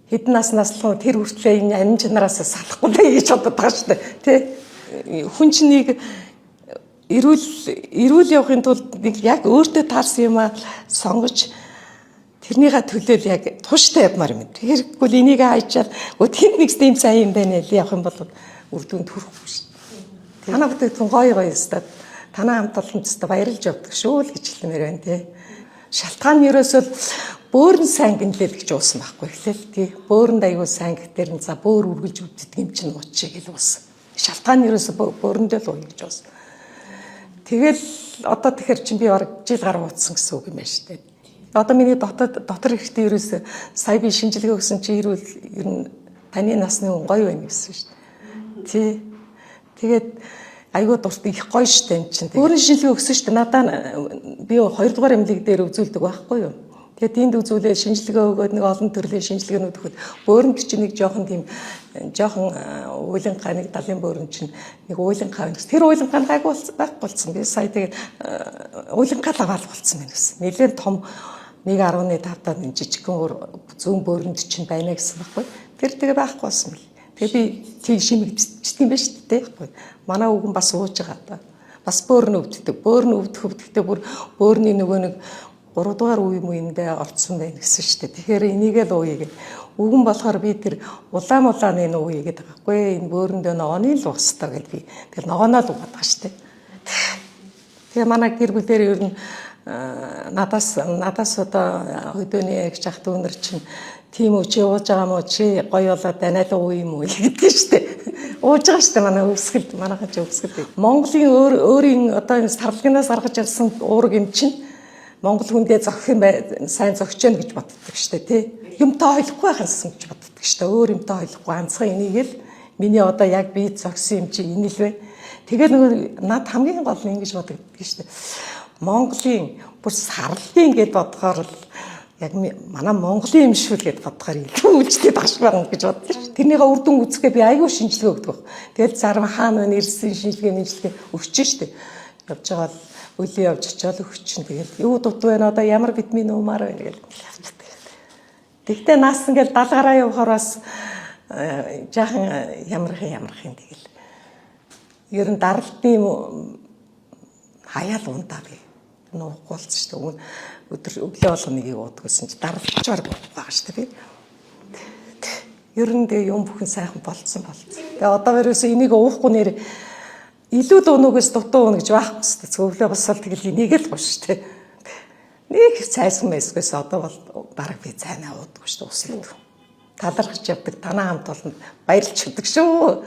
Хэдэн наснаас л тэр хүртлээ энэ амин чанараас салахгүй л гэж бодод байгаа шүү дээ. Тэ? Хүн чинь нэг эрүүл явахын тулд нэг яг өөртөө таарсан юм сонгож тэрнийхээ төлөө яг тууштай явмаар юм. Тэгэхгүй л энийг хайчаад өтгөнд нэг тийм сайн юм байна л явах юм бол үр дүнд хүрэхгүй шүү дээ. Танаа бүтээгдэхүүн гоё өстой. Танаа хамт олон зөв баярлж явдаг шүү л гэж хэлмээр байна тий. Шалтгаан нь ерөөсөө бөөрн сайн гинлээ гэж уусан байхгүй эхлээл тий. Бөөрөнд аягүй сайн гэхдээ за бөөр үргэлж өвддөг юм чинь уучиг л уусан. Шалтгаан нь ерөөсөө бөөрөндөө л ууя гэж уусан. Тэгэл одоо тэгэхээр чинь би бараг жил гаруй утсан гэсэн үг юм байна шүү дээ. Одоо миний дотор ихтэй ерөөсөө сая би шинжилгээ өгсөн чи ер нь таны насны хүн гоё байна гэсэн шүү дээ. Тий. Тэгээд айгуу дурт их гоё штэ энэ чинь. Өөрийн шинжилгээ өгсөн штэ надаа би 2 дугаар эмнэлэг дээр үзүүлдэг байхгүй юу. Тэгээд энд үзүүлээ шинжилгээ өгөөд нэг олон төрлийн шинжилгээнүүд өгөхөд бөөрөнд чинь нэг жоохон уйлангаа нэг 70 бөөрөн чинь нэг уйлангаа байна. Тэр уйлангаа гайгүй байхгүй болсон. Би сая тэгээд уйлангаа лагаал болсон байна гэсэн. Нэлээд том 1.5 таа нэг жижигхэн зүүн бөөрөнд чинь байна гэсэн байхгүй. Тэр тэгээ байхгүй болсон мэл. Тэгээ би тийм шимэгдчихсэн юм байна шүү дээ байхгүй. Манай өвгөн бас ууж байгаа та. Бас бөөрн өвддөг. Бөөрн өвдөхдөө бүр бөөрний нөгөө нэг 3 дугаар үе мөйндээ орцсон байна гэсэн шүү дээ. Тэгэхээр энийг л ууя гэх. Өвгөн болохоор би тэр улааны ууя гэдэг байхгүй. Энэ бөөрөндөө ногооны л уустай гэж би тэр ногооноо л уугаад байгаа шүү дээ. Тэгээ манай гэр бүлээр ер нь надаас одоо хөдөөний ягч ах дүүнэр чинь тийм үү чи ууж байгаа мó чи гоё болоод данаа л ууя юм уу гэдэг шүү дээ. Ууж байгаа шүү дээ манай өвсгөл манайхаа ч өвсгөл. Монголын өөрийн одоо энэ сарлагнаас гаргаж ирсэн уураг юм чинь Монгол хүндээ зогсох юм сайн зогсож гэнэ гэж боддог шүү дээ тий. Юмтай ойлгохгүй байхсан гэж боддог шүү дээ. Өөр юмтай ойлгохгүй ганцхан энийг л миний одоо яг би зогсон юм чи энэ л бай. Тэгээд нөгөө над хамгийн гол нь ингэж боддог шүү дээ. Монголын бүр сарлын гэд бодохоор л яг манай Монголын юм шүү л гэд бодохоор илүү үлжтэй багш байна гэж боддог шүү. Тэрнийхээ үр дүн үзэхээ би аягүй шинжилгээ өгдөг. Тэгэл зарим хаана нэрсэн шинжилгээ өгч штэ. Явж байгаа л өлийн явж очиод өгч чинь тэгэл юу дутуу байна одоо ямар витамин уумаар байна гэл явчихдаг. Тэгтээ наас ингээл 70 гараа явахаар бас жаахан ямархан тэгэл. Ер нь даралтын хаяал ундаа би нуухгүй болсон шүү дээ. Өдөр өглөө болгоныг уудаг гэсэн чи даралчаар байгаа шүү дээ. Ер нь тэгээ юм бүхэн сайхан болцсон. Тэгээ одоо ерөөсөө энийг уухгүй нэр илүү дуунуугээс дутуу уна гэж байхгүй шүү дээ. Өглөө босвол тэгэл энийг л гоо шүү дээ. Нэг цайсан мэсгээс одоо бол бараг би цайнаа уудаг шүү дээ. Услаад талархаж явдаг танаа хамт олон баярлж өгдөг шүү.